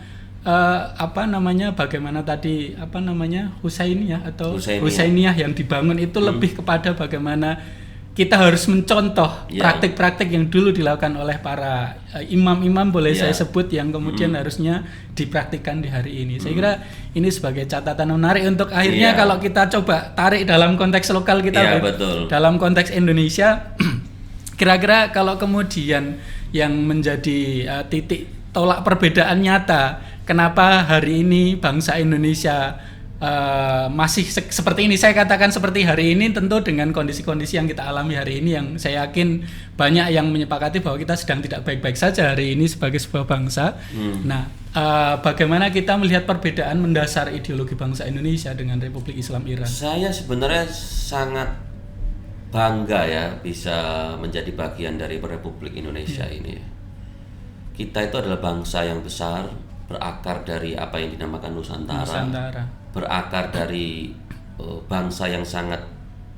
Husainiyah yang dibangun itu lebih kepada bagaimana kita harus mencontoh praktik-praktik yang dulu dilakukan oleh para imam-imam saya sebut, yang kemudian harusnya dipraktikkan di hari ini. Saya kira ini sebagai catatan menarik untuk akhirnya kalau kita coba tarik dalam konteks lokal kita, dalam konteks Indonesia, kira-kira kalau kemudian yang menjadi titik tolak perbedaan nyata, kenapa hari ini bangsa Indonesia masih seperti ini, saya katakan seperti hari ini, tentu dengan kondisi-kondisi yang kita alami hari ini, yang saya yakin banyak yang menyepakati bahwa kita sedang tidak baik-baik saja hari ini sebagai sebuah bangsa. Nah, bagaimana kita melihat perbedaan mendasar ideologi bangsa Indonesia dengan Republik Islam Iran? Saya sebenarnya sangat bangga ya bisa menjadi bagian dari Republik Indonesia ini. Kita itu adalah bangsa yang besar, berakar dari apa yang dinamakan Nusantara. Berakar dari bangsa yang sangat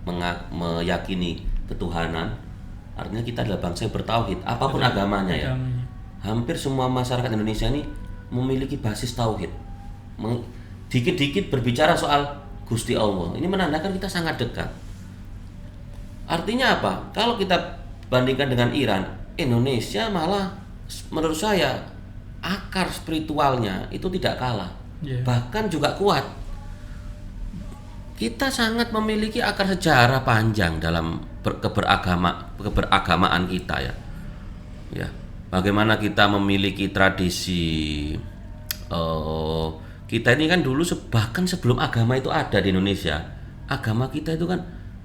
meyakini ketuhanan, artinya kita adalah bangsa yang bertauhid, apapun agamanya ya. Hampir semua masyarakat Indonesia ini memiliki basis tauhid. Dikit-dikit berbicara soal Gusti Allah, ini menandakan kita sangat dekat. Artinya apa? Kalau kita bandingkan dengan Iran, Indonesia malah menurut saya akar spiritualnya itu tidak kalah, bahkan juga kuat. Kita sangat memiliki akar sejarah panjang dalam keberagamaan kita ya. Ya, bagaimana kita memiliki tradisi kita ini kan dulu bahkan sebelum agama itu ada di Indonesia, agama kita itu kan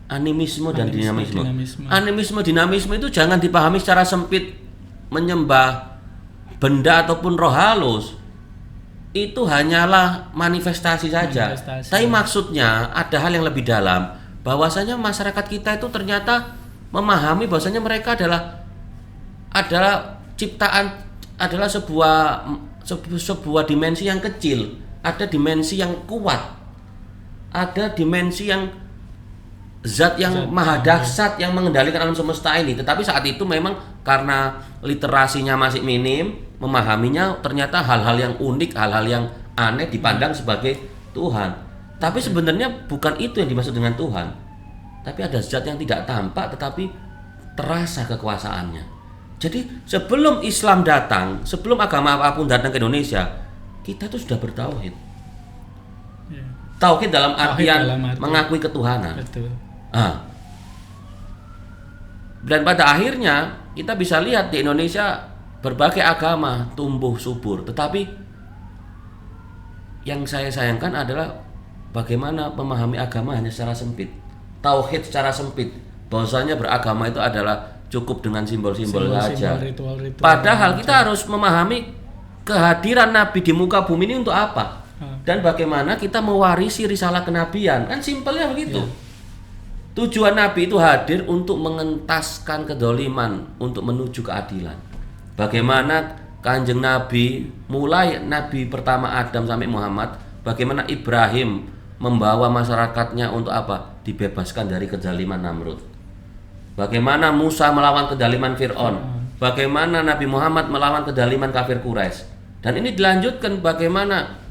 animisme dan dinamisme. Dinamisme itu jangan dipahami secara sempit, menyembah benda ataupun roh halus. Itu hanyalah manifestasi saja. Tapi maksudnya ada hal yang lebih dalam, bahwasanya masyarakat kita itu ternyata memahami bahwasanya mereka adalah ciptaan, adalah sebuah dimensi yang kecil, ada dimensi yang kuat, ada dimensi yang zat yang maha dahsyat yang mengendalikan alam semesta ini. Tetapi saat itu memang karena literasinya masih minim, memahaminya ternyata hal-hal yang unik, hal-hal yang aneh dipandang sebagai Tuhan. Tapi sebenarnya bukan itu yang dimaksud dengan Tuhan. Tapi ada zat yang tidak tampak tetapi terasa kekuasaannya. Jadi sebelum Islam datang, sebelum agama apapun datang ke Indonesia, kita itu sudah bertauhid. Tauhid dalam artian mengakui ketuhanan. Betul. Dan pada akhirnya kita bisa lihat di Indonesia berbagai agama tumbuh subur, tetapi yang saya sayangkan adalah bagaimana memahami agama hanya secara sempit, tauhid secara sempit, bahwasanya beragama itu adalah cukup dengan simbol-simbol saja. Ritual-ritual padahal kita harus memahami kehadiran Nabi di muka bumi ini untuk apa, dan bagaimana kita mewarisi risalah kenabian. Kan simpelnya begitu. Tujuan Nabi itu hadir untuk mengentaskan kedoliman, untuk menuju keadilan. Bagaimana Kanjeng Nabi, mulai Nabi pertama Adam sampai Muhammad, bagaimana Ibrahim membawa masyarakatnya untuk apa? Dibebaskan dari kezaliman Namrud. Bagaimana Musa melawan kezaliman Fir'aun. Bagaimana Nabi Muhammad melawan kezaliman kafir Quraisy. Dan ini dilanjutkan bagaimana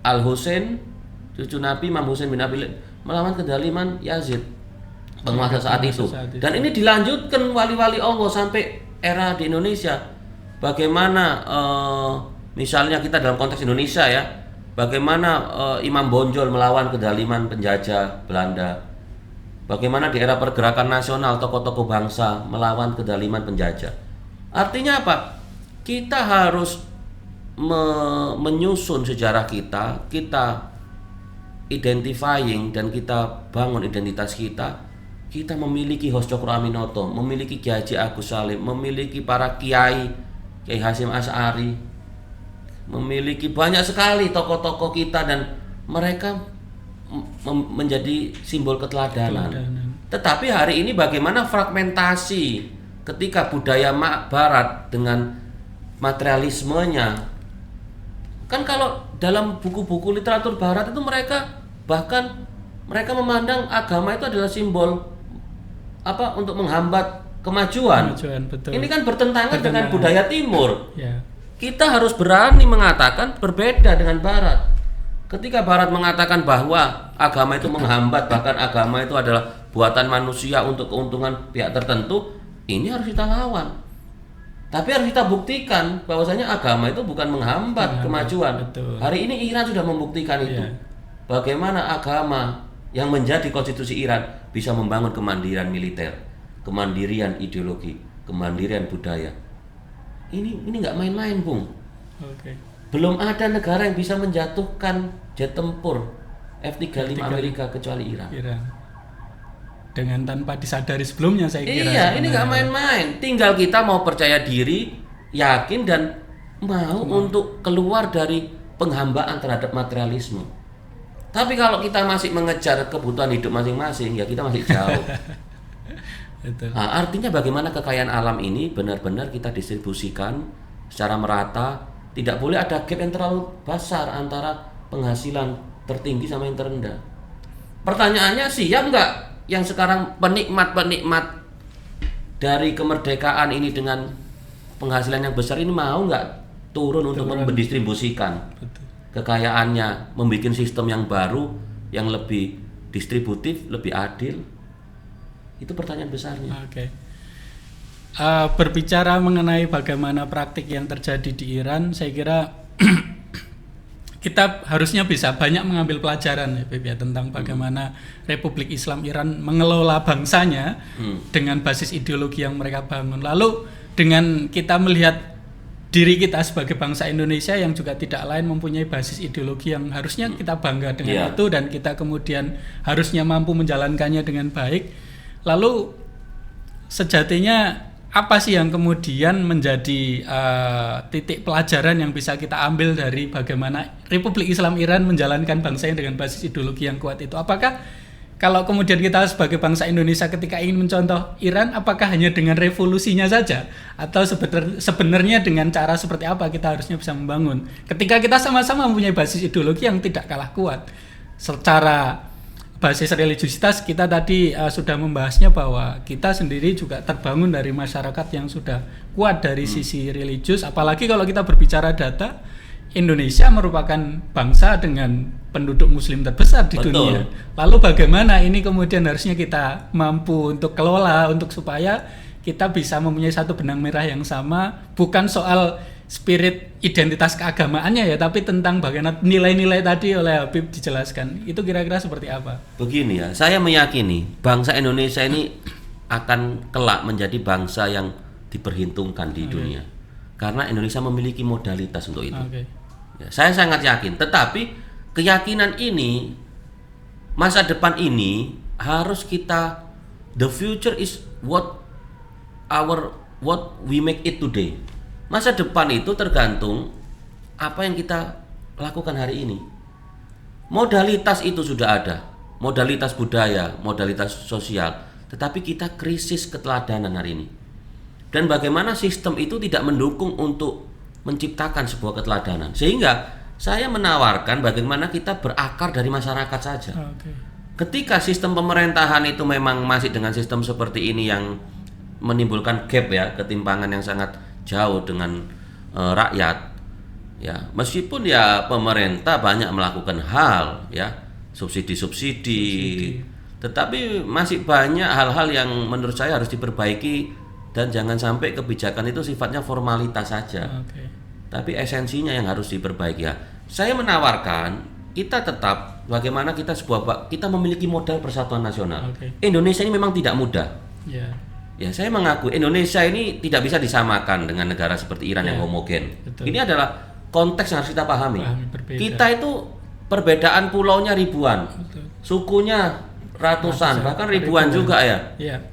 Al-Husain, cucu Nabi Imam Husain bin Abi melawan kezaliman Yazid, penguasa saat itu. Dan ini dilanjutkan wali-wali Allah sampai era di Indonesia. Bagaimana misalnya kita dalam konteks Indonesia ya, bagaimana Imam Bonjol melawan kezaliman penjajah Belanda. Bagaimana di era pergerakan nasional tokoh-tokoh bangsa melawan kezaliman penjajah. Artinya apa? Kita harus menyusun sejarah kita identifying dan kita bangun identitas kita. Kita memiliki Hos Cokro Aminoto, memiliki Ki Haji Agus Salim, memiliki para kiai, Kiai Hasyim Asy'ari, memiliki banyak sekali tokoh-tokoh kita, dan mereka menjadi simbol keteladanan. Tetapi hari ini bagaimana fragmentasi ketika budaya Barat dengan materialismenya. Kan kalau dalam buku-buku literatur Barat itu mereka memandang agama itu adalah simbol untuk menghambat kemajuan. Betul. Ini kan bertentangan dengan budaya Timur. Kita harus berani mengatakan berbeda dengan Barat. Ketika Barat mengatakan bahwa agama itu menghambat, bahkan agama itu adalah buatan manusia untuk keuntungan pihak tertentu, ini harus kita lawan. Tapi harus kita buktikan bahwasanya agama itu bukan menghambat kemajuan. Betul. Hari ini Iran sudah membuktikan itu. Bagaimana agama yang menjadi konstitusi Iran bisa membangun kemandirian militer, kemandirian ideologi, kemandirian budaya. Ini nggak main-main, Bung. Belum ada negara yang bisa menjatuhkan jet tempur F-35 Amerika kecuali Iran. Dengan tanpa disadari sebelumnya, saya kira. Iya, ini nggak main-main. Tinggal kita mau percaya diri, yakin, dan mau untuk keluar dari penghambaan terhadap materialisme. Tapi kalau kita masih mengejar kebutuhan hidup masing-masing, ya kita masih jauh. Nah, artinya bagaimana kekayaan alam ini benar-benar kita distribusikan secara merata. Tidak boleh ada gap yang terlalu besar antara penghasilan tertinggi sama yang terendah. Pertanyaannya, siap nggak yang sekarang penikmat dari kemerdekaan ini dengan penghasilan yang besar ini mau nggak turun untuk mendistribusikan kekayaannya, membuat sistem yang baru, yang lebih distributif, lebih adil? Itu pertanyaan besarnya. Oke. Berbicara mengenai bagaimana praktik yang terjadi di Iran, saya kira kita harusnya bisa banyak mengambil pelajaran ya Beb, ya, tentang bagaimana Republik Islam Iran mengelola bangsanya dengan basis ideologi yang mereka bangun. Lalu dengan kita melihat diri kita sebagai bangsa Indonesia yang juga tidak lain mempunyai basis ideologi yang harusnya kita bangga dengan itu, dan kita kemudian harusnya mampu menjalankannya dengan baik. Lalu sejatinya apa sih yang kemudian menjadi titik pelajaran yang bisa kita ambil dari bagaimana Republik Islam Iran menjalankan bangsanya dengan basis ideologi yang kuat itu? Apakah kalau kemudian kita sebagai bangsa Indonesia ketika ingin mencontoh Iran, apakah hanya dengan revolusinya saja? Atau sebenarnya dengan cara seperti apa kita harusnya bisa membangun? Ketika kita sama-sama mempunyai basis ideologi yang tidak kalah kuat. Secara basis religiusitas kita tadi sudah membahasnya bahwa kita sendiri juga terbangun dari masyarakat yang sudah kuat dari sisi religius. Apalagi kalau kita berbicara data, Indonesia merupakan bangsa dengan penduduk muslim terbesar di dunia. Lalu bagaimana ini kemudian harusnya kita mampu untuk kelola, untuk supaya kita bisa mempunyai satu benang merah yang sama, bukan soal spirit identitas keagamaannya ya, tapi tentang bagaimana nilai-nilai tadi oleh Habib dijelaskan. Itu kira-kira seperti apa? Begini ya, saya meyakini bangsa Indonesia ini akan kelak menjadi bangsa yang diperhitungkan di dunia. Karena Indonesia memiliki modalitas untuk itu. Ya, saya sangat yakin. Tetapi keyakinan ini, masa depan ini harus kita, the future is what we make it today. Masa depan itu tergantung apa yang kita lakukan hari ini. Modalitas itu sudah ada, modalitas budaya, modalitas sosial, tetapi kita krisis keteladanan hari ini. Dan bagaimana sistem itu tidak mendukung untuk menciptakan sebuah keteladanan. Sehingga saya menawarkan bagaimana kita berakar dari masyarakat saja. Ketika sistem pemerintahan itu memang masih dengan sistem seperti ini yang menimbulkan gap ya, ketimpangan yang sangat jauh dengan rakyat ya, meskipun ya pemerintah banyak melakukan hal ya, subsidi, tetapi masih banyak hal-hal yang menurut saya harus diperbaiki, dan jangan sampai kebijakan itu sifatnya formalitas saja, tapi esensinya yang harus diperbaiki ya. Saya menawarkan kita tetap bagaimana kita memiliki modal persatuan nasional. Indonesia ini memang tidak mudah. Ya, saya mengaku Indonesia ini tidak bisa disamakan dengan negara seperti Iran yang homogen. Ini adalah konteks yang harus kita pahami. Kita itu perbedaan pulaunya ribuan, sukunya ratusan, bahkan ribuan juga ya.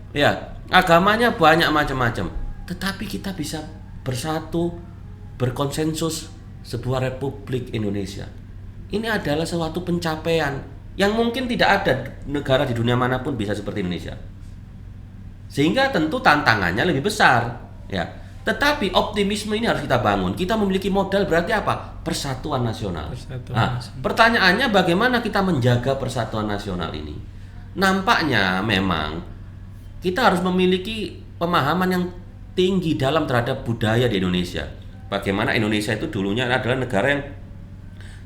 Ya, agamanya banyak macam-macam. Tetapi kita bisa bersatu, berkonsensus sebuah Republik Indonesia. Ini adalah suatu pencapaian yang mungkin tidak ada negara di dunia manapun bisa seperti Indonesia. Sehingga tentu tantangannya lebih besar ya. Tetapi optimisme ini harus kita bangun. Kita memiliki modal, berarti apa? Persatuan nasional. Pertanyaannya bagaimana kita menjaga persatuan nasional ini? Nampaknya memang kita harus memiliki pemahaman yang tinggi terhadap budaya di Indonesia. Bagaimana Indonesia itu dulunya adalah negara yang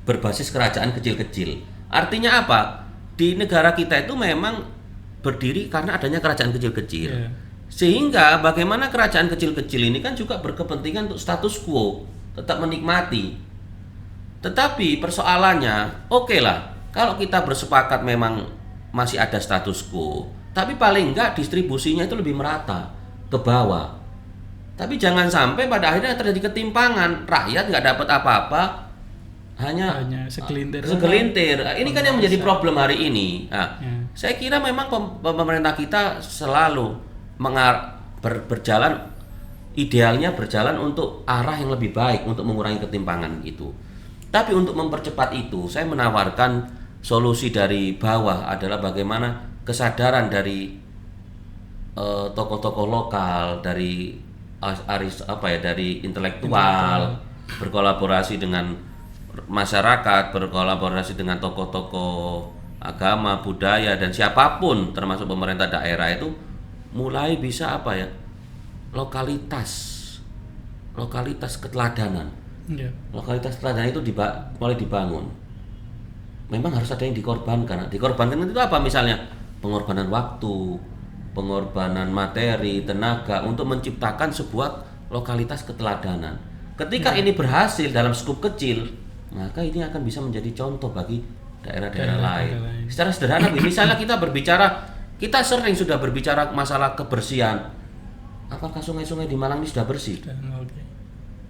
berbasis kerajaan kecil-kecil. Artinya apa? Di negara kita itu memang berdiri karena adanya kerajaan kecil-kecil. Sehingga bagaimana kerajaan kecil-kecil ini kan juga berkepentingan untuk status quo, tetap menikmati. Tetapi persoalannya, oke lah, kalau kita bersepakat memang masih ada status quo, tapi paling enggak distribusinya itu lebih merata ke bawah. Tapi jangan sampai pada akhirnya terjadi ketimpangan, rakyat nggak dapat apa-apa, hanya segelintir. Ini kan yang menjadi problem hari ini. Saya kira memang pemerintah kita selalu berjalan, idealnya berjalan untuk arah yang lebih baik untuk mengurangi ketimpangan itu. Tapi untuk mempercepat itu, saya menawarkan solusi dari bawah adalah bagaimana kesadaran dari tokoh-tokoh lokal, dari dari intelektual, berkolaborasi dengan masyarakat, berkolaborasi dengan tokoh-tokoh agama, budaya, dan siapapun termasuk pemerintah daerah itu mulai bisa apa ya, lokalitas keteladanan. Lokalitas keteladanan itu mulai dibangun. Memang harus ada yang dikorbankan. Dikorbankan itu apa? Misalnya pengorbanan waktu, pengorbanan materi, tenaga untuk menciptakan sebuah lokalitas keteladanan. Ketika ini berhasil dalam skup kecil, maka ini akan bisa menjadi contoh bagi daerah-daerah lain. Secara sederhana, misalnya kita sering sudah berbicara masalah kebersihan. Apakah sungai-sungai di Malang ini sudah bersih?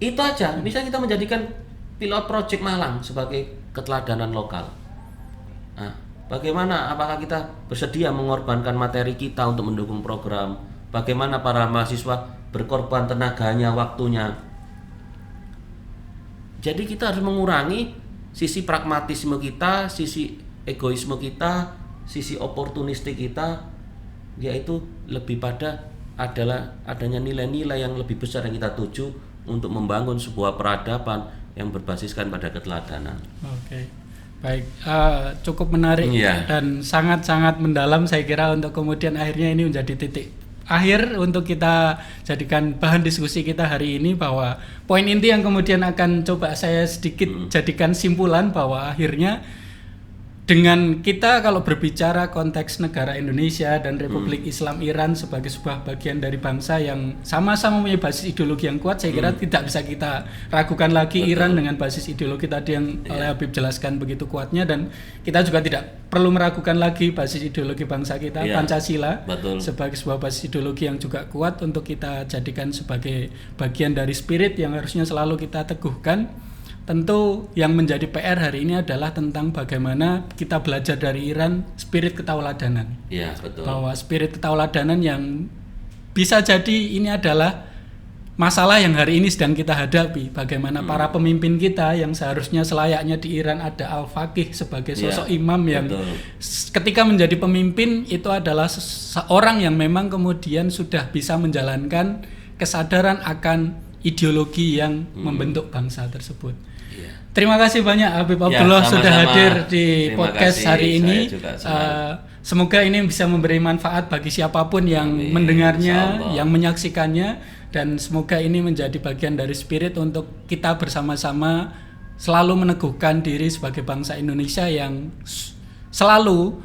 Itu aja. Misalnya kita menjadikan pilot project Malang sebagai keteladanan lokal. Nah, bagaimana? Apakah kita bersedia mengorbankan materi kita untuk mendukung program? Bagaimana para mahasiswa berkorban tenaganya, waktunya? Jadi kita harus mengurangi sisi pragmatisme kita, sisi egoisme kita, sisi oportunistik kita, yaitu lebih pada adanya nilai-nilai yang lebih besar yang kita tuju untuk membangun sebuah peradaban yang berbasiskan pada keteladanan. Oke. Baik, cukup menarik dan sangat-sangat mendalam saya kira untuk kemudian akhirnya ini menjadi titik akhir untuk kita jadikan bahan diskusi kita hari ini, bahwa poin inti yang kemudian akan coba saya sedikit jadikan simpulan bahwa akhirnya dengan kita kalau berbicara konteks negara Indonesia dan Republik Islam Iran sebagai sebuah bagian dari bangsa yang sama-sama mempunyai basis ideologi yang kuat, saya kira tidak bisa kita ragukan lagi. Betul. Iran dengan basis ideologi tadi yang oleh Habib jelaskan begitu kuatnya, dan kita juga tidak perlu meragukan lagi basis ideologi bangsa kita, Pancasila. Betul. Sebagai sebuah basis ideologi yang juga kuat untuk kita jadikan sebagai bagian dari spirit yang harusnya selalu kita teguhkan. Tentu yang menjadi PR hari ini adalah tentang bagaimana kita belajar dari Iran spirit ketauladanan. Iya, betul. Bahwa spirit ketauladanan yang bisa jadi ini adalah masalah yang hari ini sedang kita hadapi. Bagaimana para pemimpin kita yang seharusnya selayaknya di Iran ada al-faqih sebagai sosok imam yang ketika menjadi pemimpin itu adalah seorang yang memang kemudian sudah bisa menjalankan kesadaran akan ideologi yang membentuk bangsa tersebut. Terima kasih banyak Habib Abdullah sudah hadir di podcast hari ini. Semoga ini bisa memberi manfaat bagi siapapun yang mendengarnya, yang menyaksikannya, dan semoga ini menjadi bagian dari spirit untuk kita bersama-sama selalu meneguhkan diri sebagai bangsa Indonesia yang selalu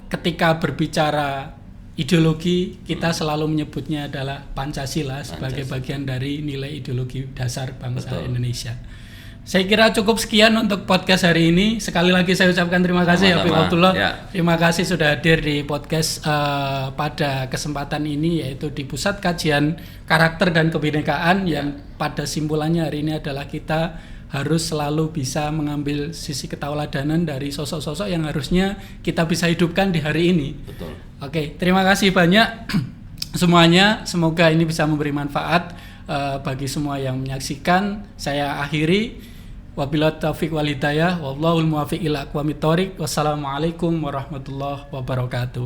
ketika berbicara ideologi kita selalu menyebutnya adalah Pancasila sebagai bagian dari nilai ideologi dasar bangsa Indonesia. Saya kira cukup sekian untuk podcast hari ini. Sekali lagi saya ucapkan terima kasih Habib Abdullah. Terima kasih sudah hadir di podcast pada kesempatan ini, yaitu di Pusat Kajian Karakter dan Kebinekaan yang pada simpulannya hari ini adalah kita harus selalu bisa mengambil sisi ketauladanan dari sosok-sosok yang harusnya kita bisa hidupkan di hari ini. Betul. Oke, terima kasih banyak semuanya. Semoga ini bisa memberi manfaat bagi semua yang menyaksikan. Saya akhiri. Wabillahi taufiq wal hidayah. Wallahul muwaffiq ila aqwamit thoriq. Wassalamualaikum warahmatullahi wabarakatuh.